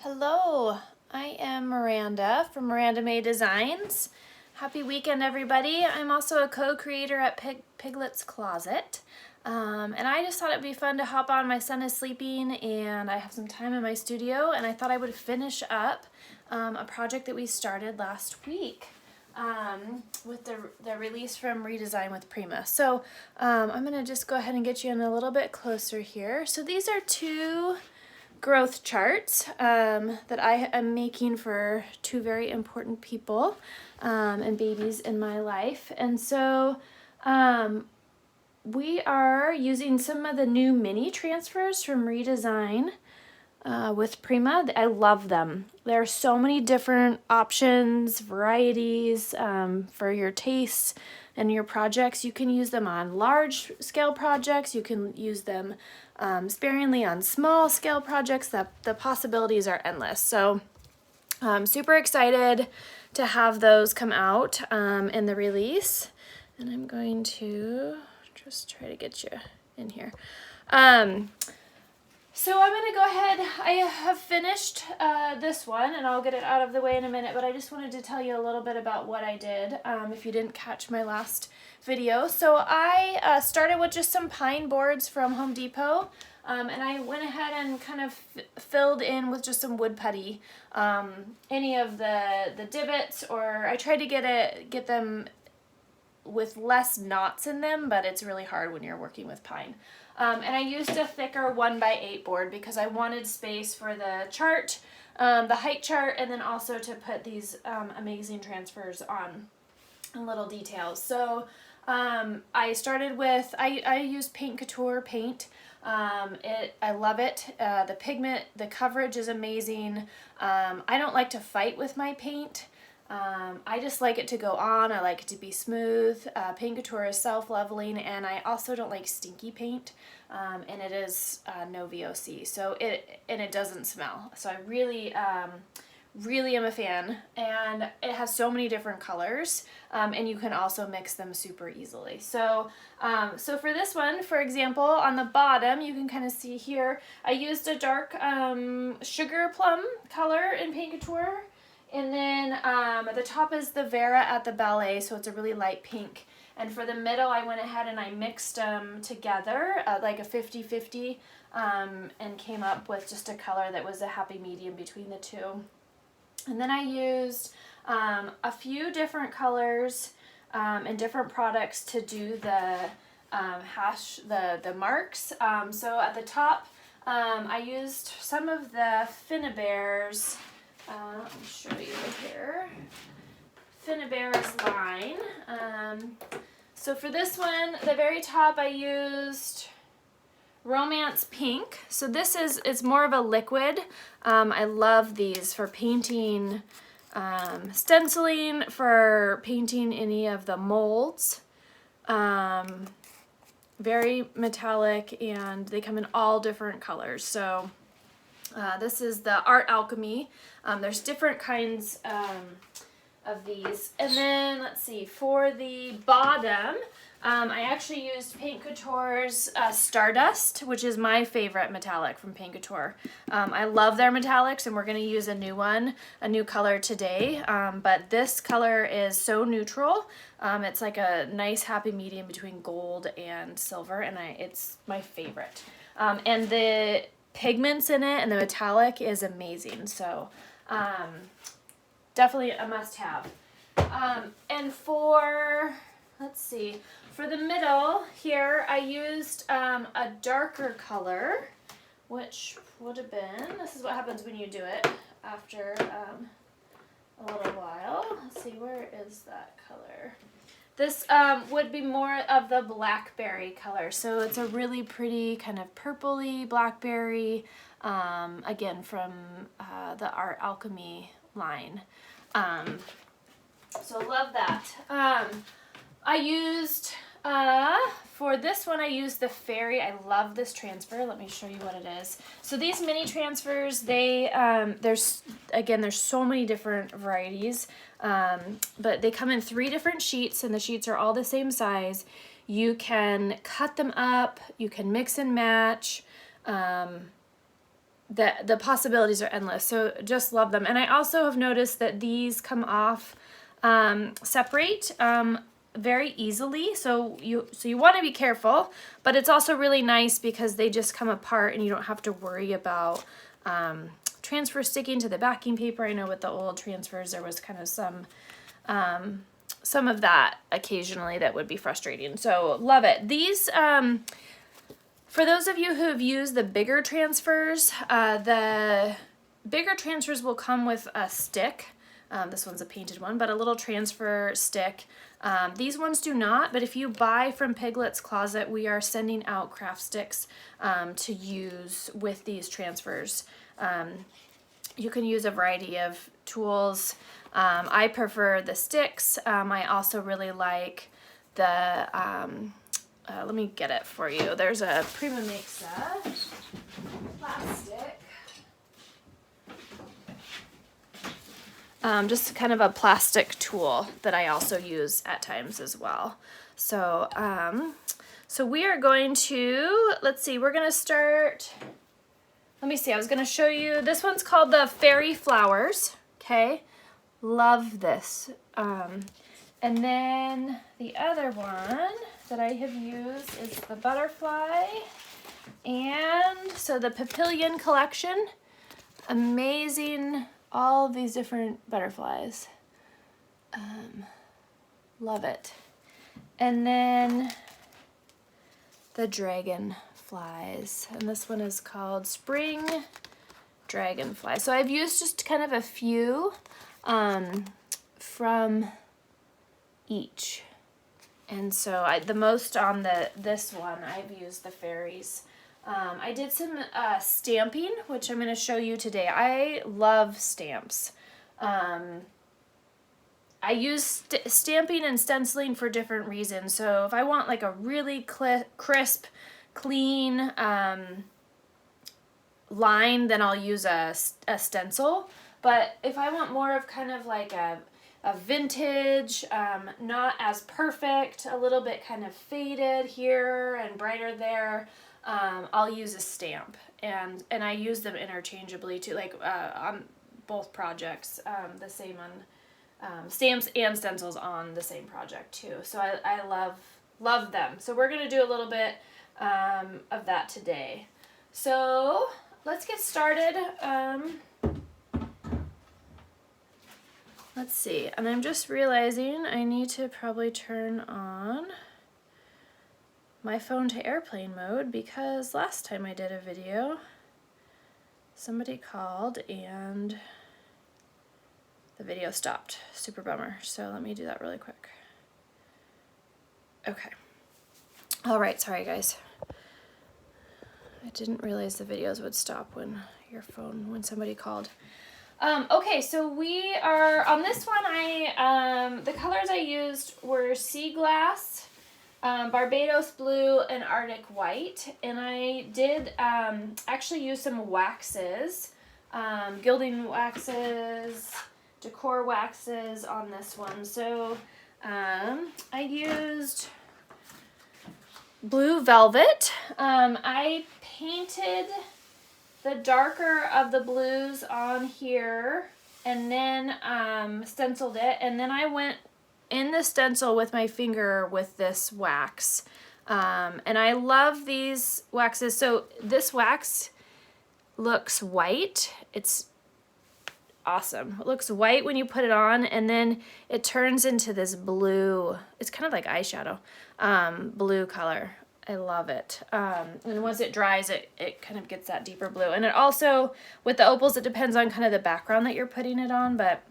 Hello, I am Miranda from Miranda May Designs. Happy weekend, everybody. I'm also a co-creator at Piglet's Closet. And I just thought it'd be fun to hop on. My son is sleeping and I have some time in my studio, and I thought I would finish up a project that we started last week with the release from Redesign with Prima. So I'm gonna just go ahead and get you in a little bit closer here. So these are two growth charts that I am making for two very important people and babies in my life. And so we are using some of the new mini transfers from Redesign with Prima. I love them. There are so many different options, varieties for your tastes and your projects. You can use them on large scale projects. You can use them sparingly on small scale projects. The possibilities are endless. So I'm super excited to have those come out in the release. And I'm going to just try to get you in here. So I'm going to go ahead. I have finished this one, and I'll get it out of the way in a minute, but I just wanted to tell you a little bit about what I did if you didn't catch my last video. So I started with just some pine boards from Home Depot, and I went ahead and kind of filled in with just some wood putty, any of the divots, or I tried to get them with less knots in them, but it's really hard when you're working with pine. And I used a thicker 1x8 board because I wanted space for the chart, the height chart, and then also to put these amazing transfers on little details. So I started with, I used Paint Couture paint. I love it. The pigment, the coverage is amazing. I don't like to fight with my paint. I just like it to go on. I like it to be smooth. Paint Couture is self-leveling, and I also don't like stinky paint, and it is no VOC, so it doesn't smell. So I really am a fan, and it has so many different colors, and you can also mix them super easily. So so for this one, for example, on the bottom, you can kind of see here, I used a dark sugar plum color in Paint Couture. And then at the top is the Vera at the Ballet, so it's a really light pink. And for the middle, I went ahead and I mixed them together, like a 50-50, and came up with just a color that was a happy medium between the two. And then I used a few different colors and different products to do the the marks. So at the top, I used some of the Finnabare's. I'll show you here. Finnabare's line. So for this one, the very top, I used Romance Pink. So this is, it's more of a liquid. I love these for painting, stenciling, for painting any of the molds. Very metallic, and they come in all different colors. So this is the Art Alchemy. There's different kinds of these. And then, let's see, for the bottom, I actually used Paint Couture's Stardust, which is my favorite metallic from Paint Couture. I love their metallics, and we're going to use a new one, a new color today. But this color is so neutral. It's like a nice happy medium between gold and silver, and it's my favorite. And the pigments in it and the metallic is amazing. So definitely a must-have. And for, let's see, for the middle here, I used a darker color, which would have been, this is what happens when you do it after a little while. Let's see, where is that color? This would be more of the blackberry color. So it's a really pretty kind of purpley blackberry, again from the Art Alchemy line. So love that. I used, for this one, I used the Fairy. I love this transfer. Let me show you what it is. So these mini transfers, they, there's so many different varieties, but they come in 3 different sheets, and the sheets are all the same size. You can cut them up, you can mix and match. the possibilities are endless. So just love them. And I also have noticed that these come off separate very easily. So you want to be careful, but it's also really nice because they just come apart and you don't have to worry about transfer sticking to the backing paper. I know with the old transfers there was kind of some of that occasionally that would be frustrating. So love it. These for those of you who have used the bigger transfers will come with a stick. This one's a painted one, but a little transfer stick. These ones do not, but if you buy from Piglet's Closet, we are sending out craft sticks to use with these transfers. You can use a variety of tools. I prefer the sticks. I also really like the, let me get it for you. There's a Prima makes a plastic. Just kind of a plastic tool that I also use at times as well. So, so we are going to, let's see, we're going to start, let me see, I was going to show you, this one's called the Fairy Flowers, okay? Love this. And then the other one that I have used is the Butterfly, and so the Papillion collection, amazing. All of these different butterflies. Love it. And then the dragonflies. And this one is called Spring Dragonfly. So I've used just kind of a few from each. And so the most on this one, I've used the fairies. I did some stamping, which I'm going to show you today. I love stamps. I use stamping and stenciling for different reasons. So if I want like a really crisp, clean line, then I'll use a stencil. But if I want more of kind of like a vintage, not as perfect, a little bit kind of faded here and brighter there, I'll use a stamp, and I use them interchangeably too, like on both projects, the same on stamps and stencils on the same project too. So I love them. So we're gonna do a little bit of that today. So let's get started. Let's see, and I'm just realizing I need to probably turn on my phone to airplane mode because last time I did a video, somebody called and the video stopped. Super bummer. So let me do that really quick. Okay. All right, sorry guys. I didn't realize the videos would stop when somebody called. Okay, so we are, on this one, the colors I used were Sea Glass, Barbados Blue, and Arctic White, and I did actually use some waxes, gilding waxes, decor waxes on this one. So I used Blue Velvet. I painted the darker of the blues on here and then stenciled it, and then I went in the stencil with my finger with this wax. And I love these waxes. So this wax looks white. It's awesome. It looks white when you put it on, and then it turns into this blue. It's kind of like eyeshadow, blue color. I love it. And once it dries, it kind of gets that deeper blue. And it also, with the opals, it depends on kind of the background that you're putting it on, but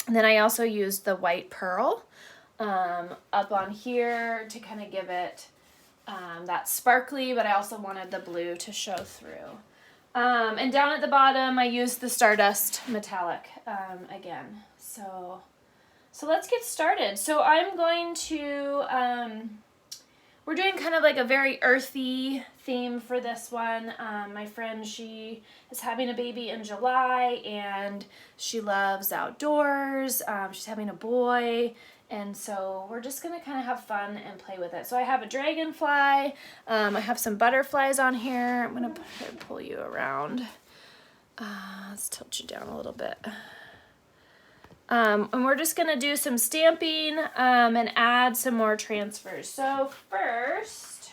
and then I also used the white pearl up on here to kind of give it that sparkly, but I also wanted the blue to show through. And down at the bottom, I used the Stardust Metallic again. So let's get started. So I'm going to, we're doing kind of like a very earthy theme for this one. My friend, she is having a baby in July, and she loves outdoors. She's having a boy, And so we're just gonna kind of have fun and play with it. So I have a dragonfly, I have some butterflies on here. I'm gonna pull you around. Let's tilt you down a little bit. And we're just gonna do some stamping and add some more transfers. So first,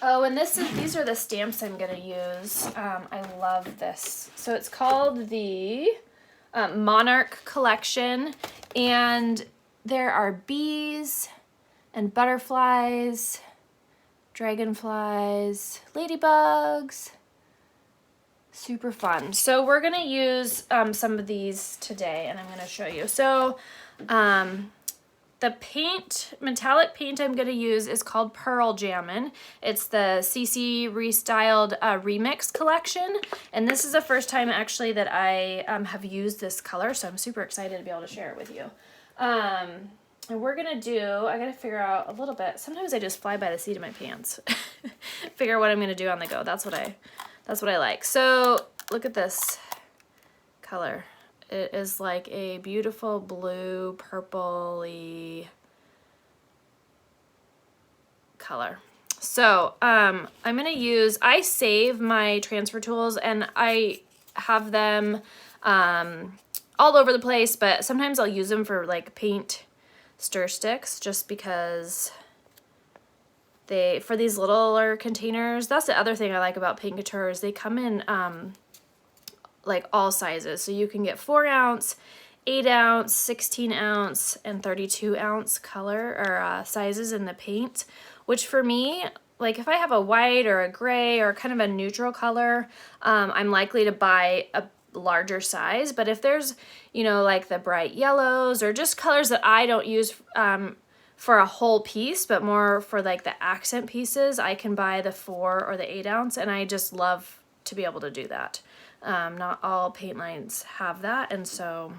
oh, and these are the stamps I'm gonna use. I love this. So it's called the Monarch collection, and there are bees and butterflies, dragonflies, ladybugs. Super fun. So we're gonna use some of these today, and I'm gonna show you. So the metallic paint I'm gonna use is called Pearl Jammin. It's the CC Restyled Remix collection, and this is the first time actually that I have used this color, so I'm super excited to be able to share it with you. And we're gonna I gotta figure out a little bit. Sometimes I just fly by the seat of my pants. Figure out what I'm gonna do on the go. That's what I like. So look at this color. It is like a beautiful blue, purpley color. So I'm gonna I save my transfer tools, and I have them all over the place, but sometimes I'll use them for like paint stir sticks, just because for these littler containers. That's the other thing I like about Paint Couture is they come in like all sizes. So you can get 4 ounce, 8 ounce, 16 ounce, and 32 ounce color or sizes in the paint, which for me, like if I have a white or a gray or kind of a neutral color, I'm likely to buy a larger size. But if there's, you know, like the bright yellows or just colors that I don't use for a whole piece, but more for like the accent pieces, I can buy the 4 or the 8 ounce, and I just love to be able to do that. Not all paint lines have that, and so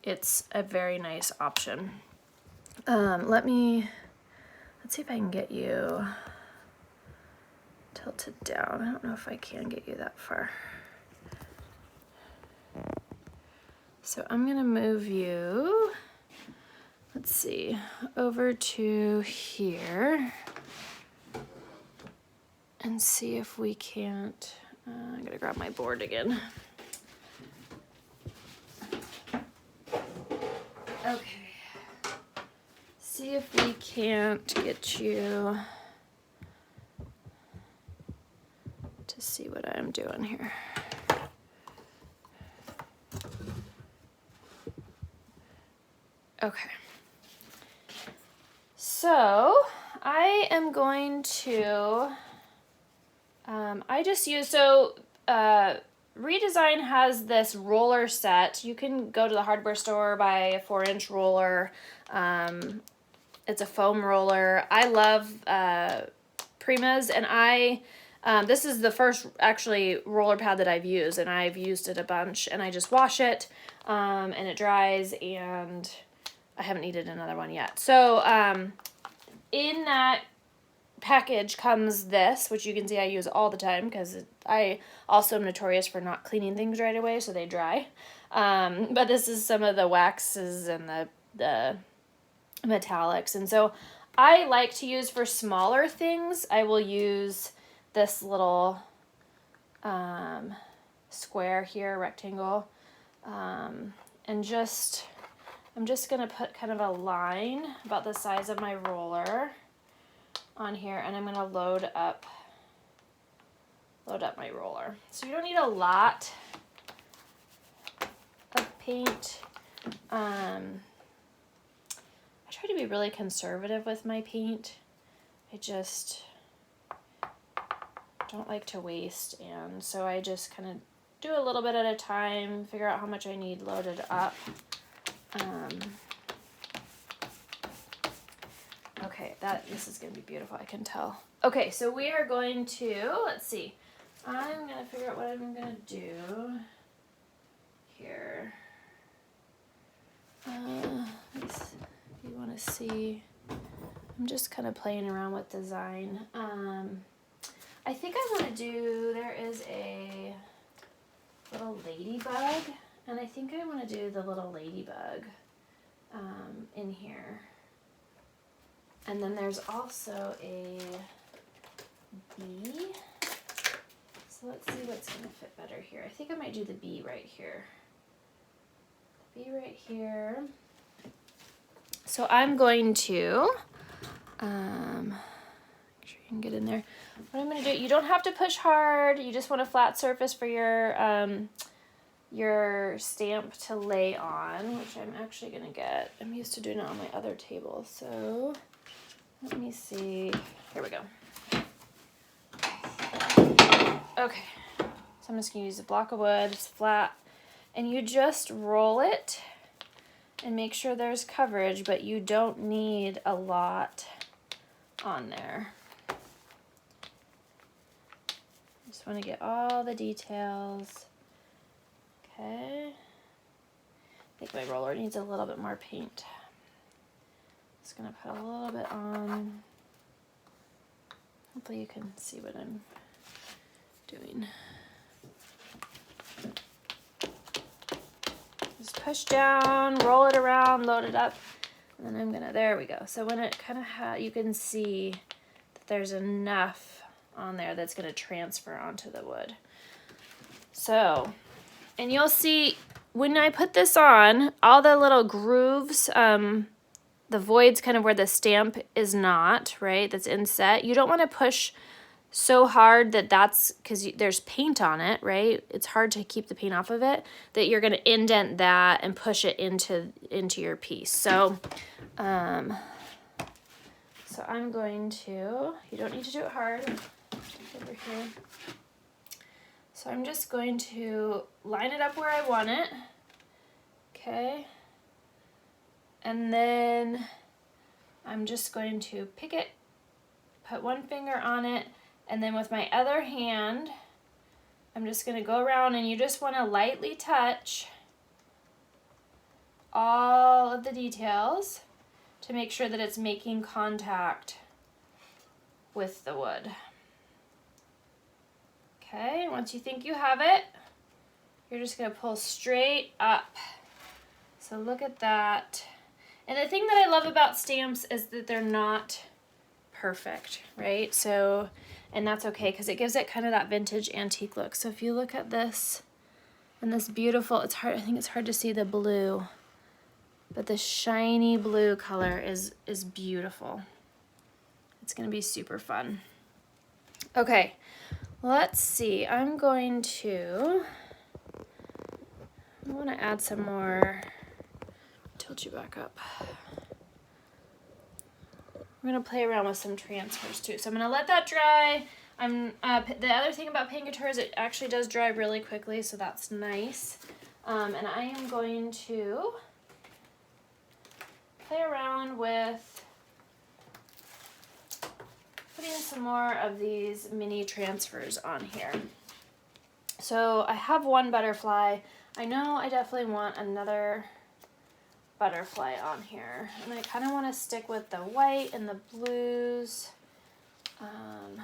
it's a very nice option. Let's see if I can get you tilted down. I don't know if I can get you that far. So I'm gonna move you, let's see, over to here and see if we can't, I gotta grab my board again. Okay, see if we can't get you to see what I'm doing here. Okay, so I am going to, I just use, Redesign has this roller set. You can go to the hardware store, buy a 4-inch roller. It's a foam roller. I love Primas, and this is the first actually roller pad that I've used, and I've used it a bunch, and I just wash it, and it dries, and I haven't needed another one yet. So in that package comes this, which you can see I use all the time because I also am notorious for not cleaning things right away so they dry. But this is some of the waxes and the metallics. And so I like to use for smaller things, I will use this little square here, rectangle, and I'm just going to put kind of a line about the size of my roller on here, and I'm going to load up my roller. So you don't need a lot of paint. I try to be really conservative with my paint. I just don't like to waste, and so I just kind of do a little bit at a time, figure out how much I need loaded up. Okay, this is going to be beautiful, I can tell. Okay, so we are going to, let's see, I'm going to figure out what I'm going to do here. You want to see, I'm just kind of playing around with design. I think I want to do, there is a little ladybug, and I think I want to do the little ladybug in here. And then there's also a bee. So let's see what's going to fit better here. I think I might do the bee right here. The bee right here. So I'm going to, make sure you can get in there. What I'm going to do, you don't have to push hard. You just want a flat surface for your stamp to lay on, which I'm actually going to get. I'm used to doing it on my other table. So let me see. Here we go. Okay, so I'm just going to use a block of wood. It's flat. And you just roll it and make sure there's coverage, but you don't need a lot on there. Just want to get all the details. Okay. I think my roller needs a little bit more paint. Just going to put a little bit on. Hopefully you can see what I'm doing. Just push down, roll it around, load it up, and then I'm gonna, there we go. So when it kind of you can see that there's enough on there that's gonna transfer onto the wood. So, and you'll see when I put this on, all the little grooves, the voids kind of where the stamp is not, right, that's inset, you don't wanna push so hard that's because there's paint on it, right? It's hard to keep the paint off of it, that you're going to indent that and push it into your piece. So I'm going to, you don't need to do it hard, over here. So I'm just going to line it up where I want it, okay? And then I'm just going to pick it, put one finger on it, and then with my other hand, I'm just going to go around, and you just want to lightly touch all of the details to make sure that it's making contact with the wood. Okay, once you think you have it, you're just going to pull straight up. So look at that. And the thing that I love about stamps is that they're not perfect, right? So, and that's okay because it gives it kind of that vintage antique look. So if you look at this and this beautiful, it's hard, I think it's hard to see the blue, but the shiny blue color is beautiful. It's gonna be super fun. Okay, let's see. I want to add some more, tilt you back up. I'm going to play around with some transfers too. So I'm going to let that dry. The other thing about paint Couture is it actually does dry really quickly, so that's nice. And I am going to play around with putting some more of these mini transfers on here. So I have one butterfly. I know I definitely want another butterfly on here, and I kind of want to stick with the white and the blues. And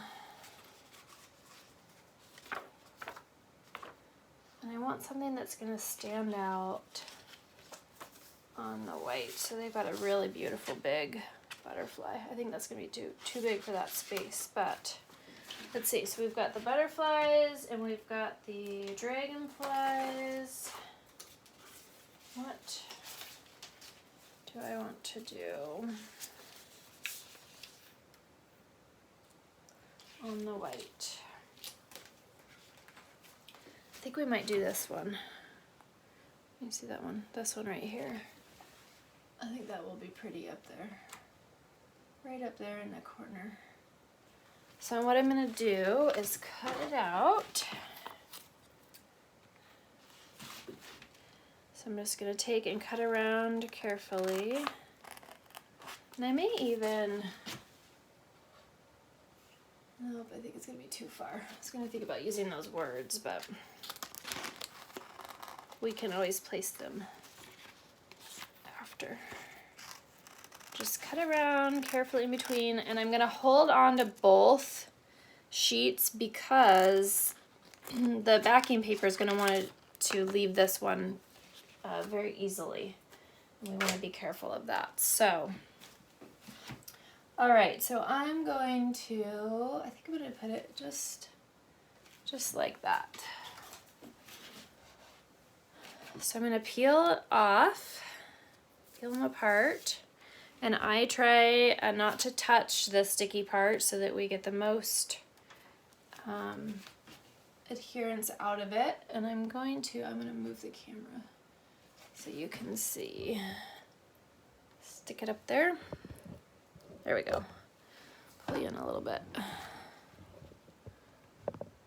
I want something that's going to stand out on the white. So they've got a really beautiful big butterfly. I think that's going to be too big for that space, but let's see. So we've got the butterflies and we've got the dragonflies. What do I want to do on the white? I think we might do this one. Let me see that one. This one right here. I think that will be pretty up there. Right up there in the corner. So what I'm going to do is cut it out. So I'm just going to take and cut around carefully. And I may even, nope, I think it's going to be too far. I was going to think about using those words, but we can always place them after. Just cut around carefully in between, and I'm going to hold on to both sheets because the backing paper is going to want to leave this one very easily. We want to be careful of that. So, all right, so I'm going to, I think I'm going to put it just like that. So I'm going to peel it off, peel them apart, and I try not to touch the sticky part so that we get the most adherence out of it. And I'm going to move the camera so you can see. Stick it up there. There we go. Pull you in a little bit.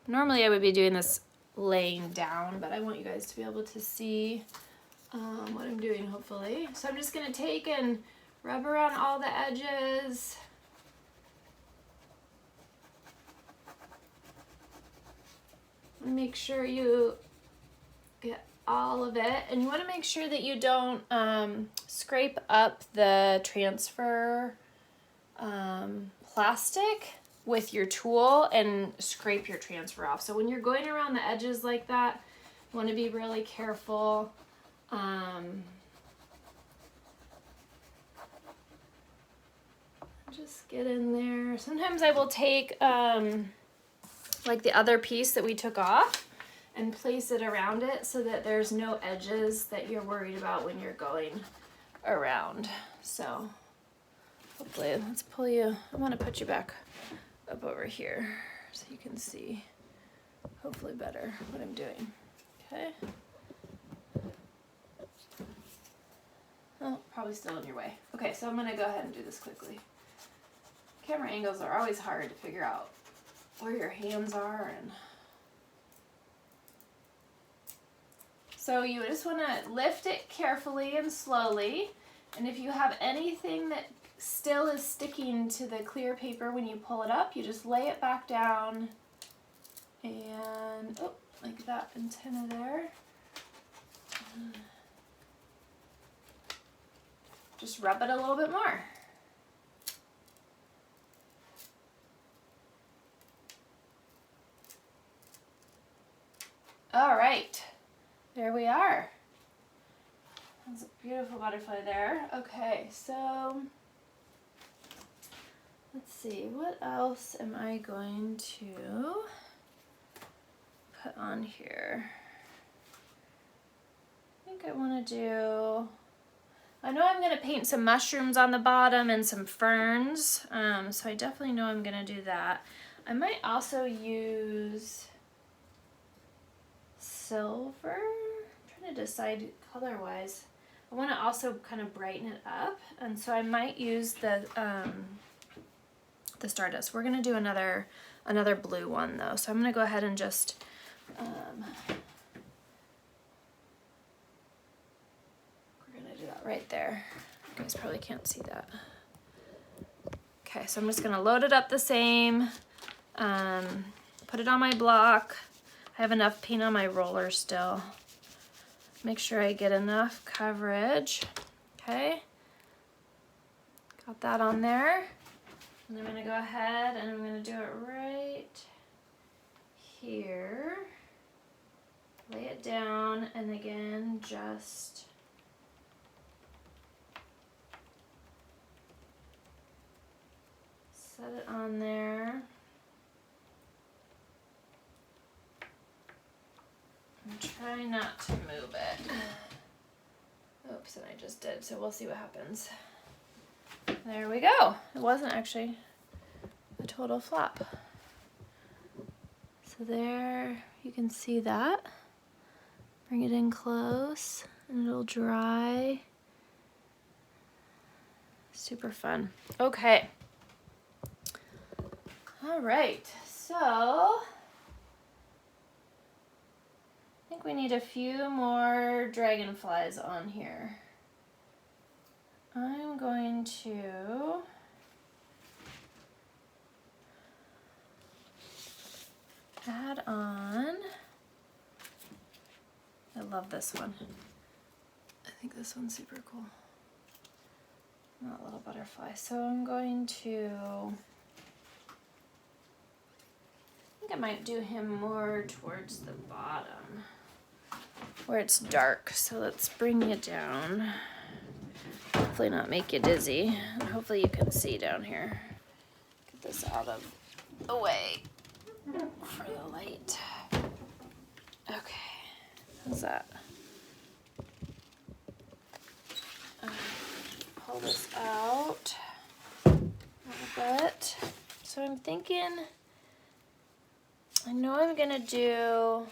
Normally I would be doing this laying down, but I want you guys to be able to see what I'm doing, hopefully. So I'm just gonna take and rub around all the edges. Make sure you get all of it, and you want to make sure that you don't scrape up the transfer plastic with your tool and scrape your transfer off. So when you're going around the edges like that, you want to be really careful. Just get in there. Sometimes I will take like the other piece that we took off and place it around it so that there's no edges that you're worried about when you're going around. So hopefully, let's pull you, I'm gonna put you back up over here so you can see hopefully better what I'm doing. Okay. Oh, probably still in your way. Okay, so I'm gonna go ahead and do this quickly. Camera angles are always hard to figure out where your hands are, and so you just want to lift it carefully and slowly, and if you have anything that still is sticking to the clear paper when you pull it up, you just lay it back down and like that antenna there. Just rub it a little bit more. All right, there we are. That's a beautiful butterfly there. Okay, so let's see, what else am I going to put on here? I think I want to do, I know I'm going to paint some mushrooms on the bottom and some ferns, so I definitely know I'm going to do that. I might also use silver. I'm trying to decide color-wise. I want to also kind of brighten it up, and so I might use the Stardust. We're going to do another blue one though, so I'm going to go ahead and just we're going to do that right there. You guys probably can't see that. Okay, so I'm just going to load it up the same, put it on my block. I have enough paint on my roller still. Make sure I get enough coverage. Okay, got that on there. And I'm gonna go ahead and I'm gonna do it right here. Lay it down, and again, just set it on there. And try not to move it. Oops, and I just did, so we'll see what happens. There we go. It wasn't actually a total flop. So there, you can see that. Bring it in close and it'll dry. Super fun. Okay. All right, so I think we need a few more dragonflies on here. I'm going to add on, I love this one. I think this one's super cool. That little butterfly. So I'm going to, I think I might do him more towards the bottom where it's dark. So let's bring it down. hopefully not make you dizzy. And hopefully you can see down here. Get this out of the way for the light. Okay, how's that? Pull this out a little bit. So I'm thinking, I know I'm gonna do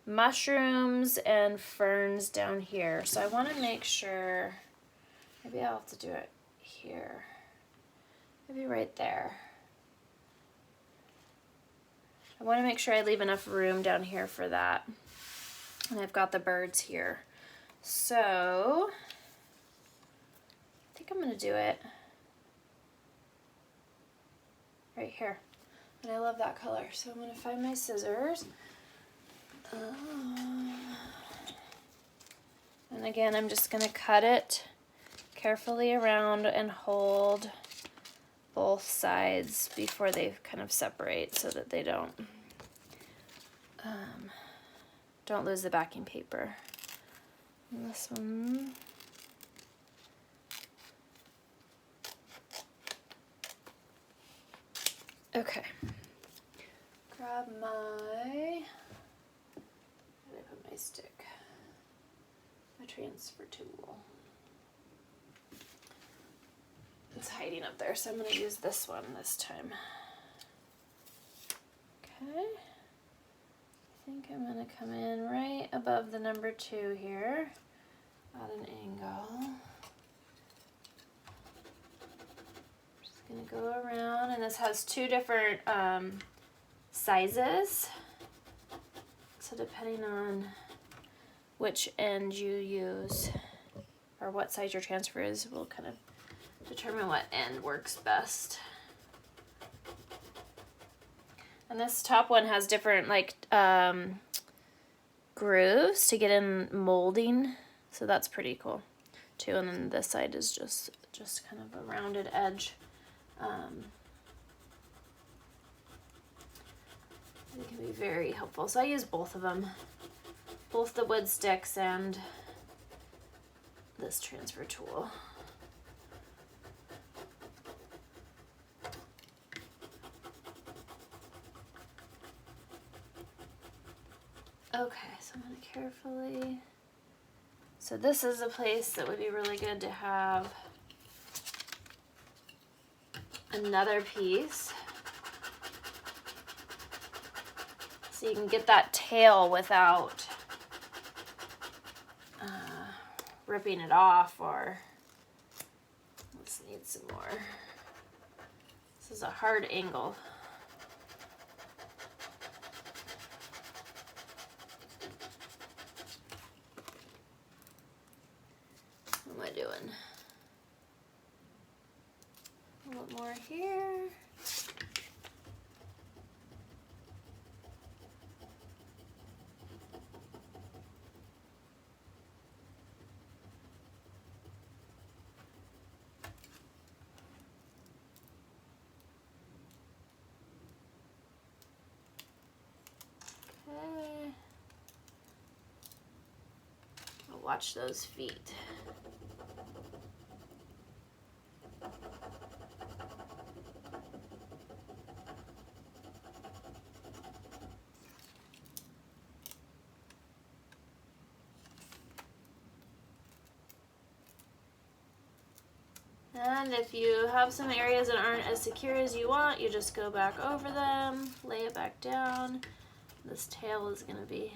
mushrooms and ferns down here. So I wanna make sure, maybe I'll have to do it here. Maybe right there. I wanna make sure I leave enough room down here for that. And I've got the birds here. So, I think I'm gonna do it right here. And I love that color. So I'm gonna find my scissors. And again, I'm just gonna cut it carefully around and hold both sides before they kind of separate so that they don't lose the backing paper. And this one. Okay. Grab my, where did I put my stick? My transfer tool. It's hiding up there, so I'm going to use this one this time. Okay. I think I'm going to come in right above the number 2 here at an angle. Just going to go around, and this has 2 different sizes. So depending on which end you use or what size your transfer is will kind of determine what end works best. And this top one has different like grooves to get in molding, so that's pretty cool too. And then this side is just kind of a rounded edge. It can be very helpful. So I use both of them, both the wood sticks and this transfer tool. Okay, so I'm going to carefully, so this is a place that would be really good to have another piece. So you can get that tail without ripping it off, or let's need some more. This is a hard angle. What am I doing? A little more here. Okay. I'll watch those feet. And if you have some areas that aren't as secure as you want, you just go back over them, lay it back down. This tail is going to be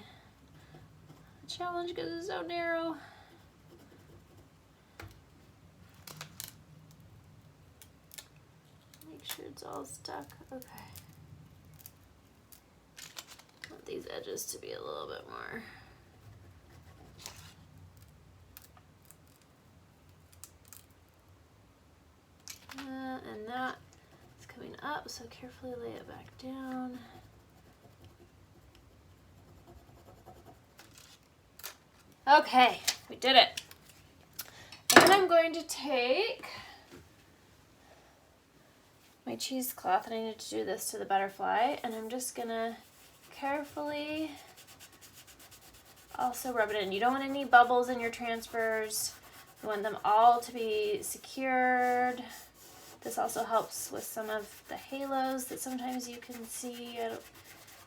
a challenge because it's so narrow. Make sure it's all stuck. Okay. I want these edges to be a little bit more. And that is coming up, so carefully lay it back down. Okay, we did it. And I'm going to take my cheesecloth, and I need to do this to the butterfly, and I'm just gonna carefully also rub it in. You don't want any bubbles in your transfers. You want them all to be secured. This also helps with some of the halos that sometimes you can see.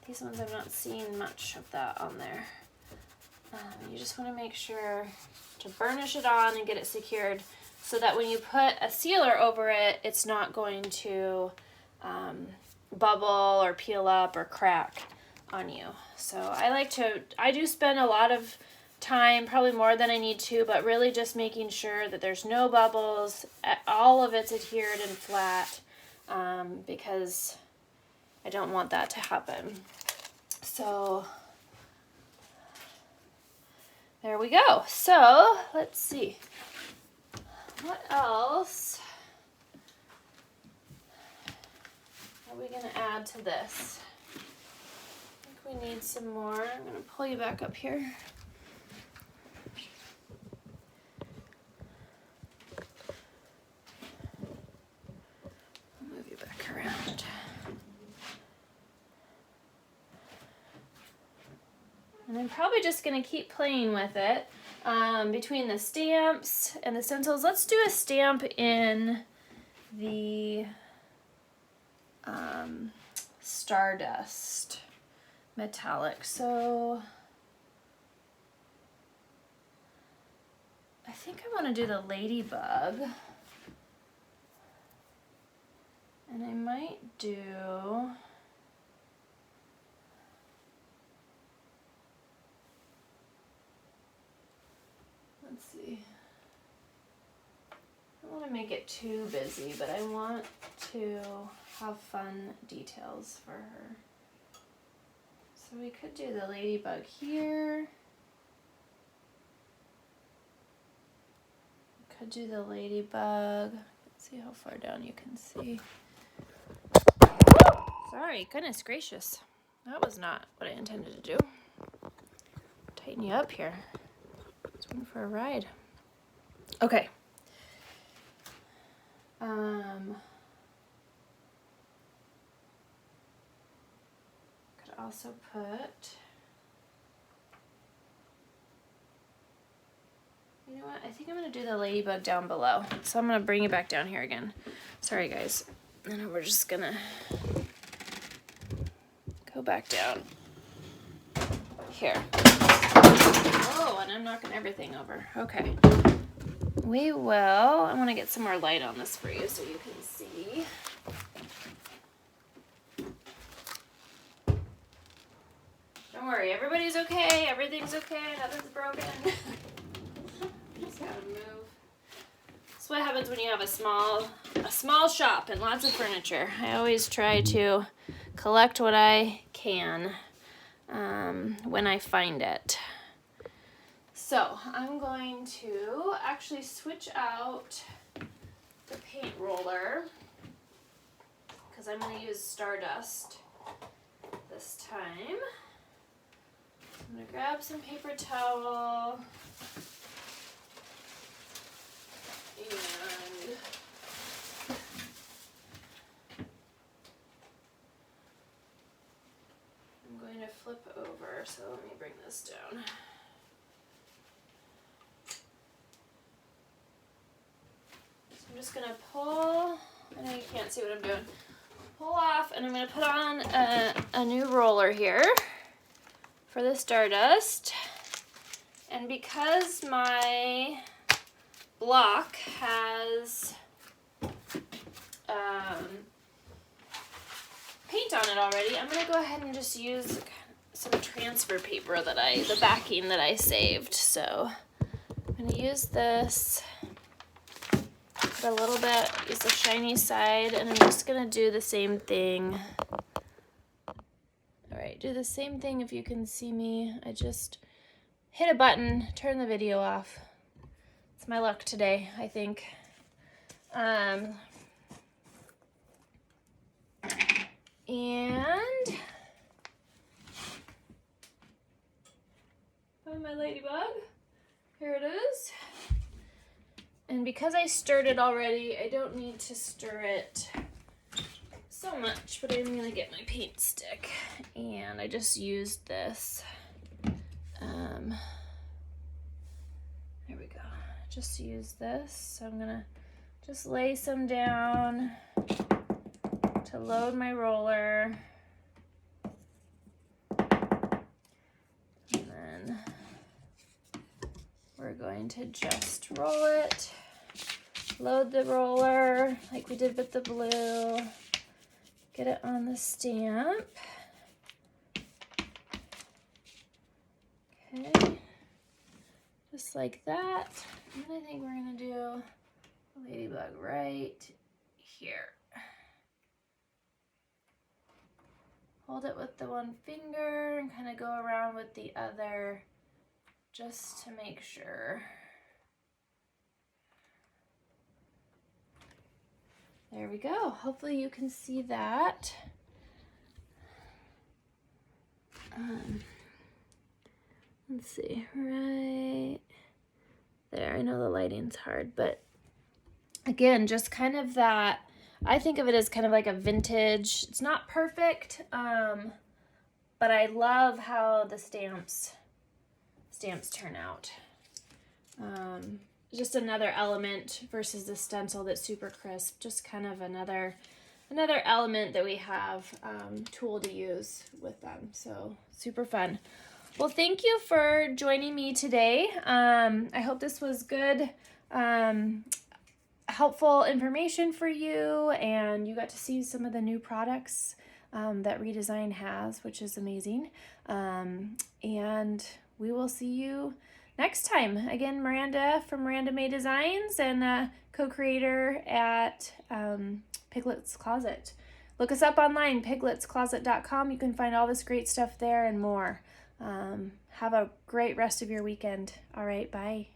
These ones I'm not seeing much of that on there. You just want to make sure to burnish it on and get it secured so that when you put a sealer over it, it's not going to bubble or peel up or crack on you. So I do spend a lot of time, probably more than I need to, but really just making sure that there's no bubbles, all of it's adhered and flat, because I don't want that to happen. So there we go. So let's see. What else are we going to add to this? I think we need some more. I'm going to pull you back up here. I'll move you back around. And I'm probably just going to keep playing with it between the stamps and the stencils. Let's do a stamp in the Stardust Metallic. So I think I want to do the ladybug. And I might do... Let's see. I don't want to make it too busy, but I want to have fun details for her. So we could do the ladybug here. We could do the ladybug. Let's see how far down you can see. Sorry, goodness gracious. That was not what I intended to do. Tighten you up here. It's one for a ride. Okay. Could also put, you know what, I think I'm going to do the ladybug down below. So I'm going to bring you back down here again. Sorry guys. And we're just going to go back down here. Oh, and I'm knocking everything over. Okay. We will, I want to get some more light on this for you so you can see. Don't worry, everybody's okay. Everything's okay. Nothing's broken. Just gotta move. That's what happens when you have a small shop and lots of furniture. I always try to collect what I can when I find it. So I'm going to actually switch out the paint roller because I'm going to use Stardust this time. I'm going to grab some paper towel and I'm going to flip over, so let me bring this down. I'm just going to pull, I know you can't see what I'm doing, pull off, and I'm going to put on a new roller here for the Stardust. And because my block has paint on it already, I'm going to go ahead and just use some transfer paper that the backing that I saved. So I'm going to use this. A little bit, use the shiny side, and I'm just gonna do the same thing. All right, do the same thing if you can see me. I just hit a button, turn the video off. It's my luck today, I think. And find my ladybug. Here it is. And because I stirred it already, I don't need to stir it so much, but I'm gonna get my paint stick. And I just used this, there we go, just use this. So I'm gonna just lay some down to load my roller. And then we're going to just roll it, load the roller like we did with the blue, get it on the stamp. Okay, just like that. And then I think we're gonna do a ladybug right here. Hold it with the one finger and kind of go around with the other just to make sure. There we go. Hopefully you can see that. Let's see, right there. I know the lighting's hard, but again, just kind of that, I think of it as kind of like a vintage. It's not perfect, but I love how the stamps turn out. Just another element versus the stencil that's super crisp. Just kind of another element that we have, tool to use with them. So super fun. Well, thank you for joining me today. I hope this was good, helpful information for you, and you got to see some of the new products that Redesign has, which is amazing. And we will see you next time. Again, Miranda from Miranda May Designs and co-creator at Piglet's Closet. Look us up online, pigletscloset.com. You can find all this great stuff there and more. Have a great rest of your weekend. All right, bye.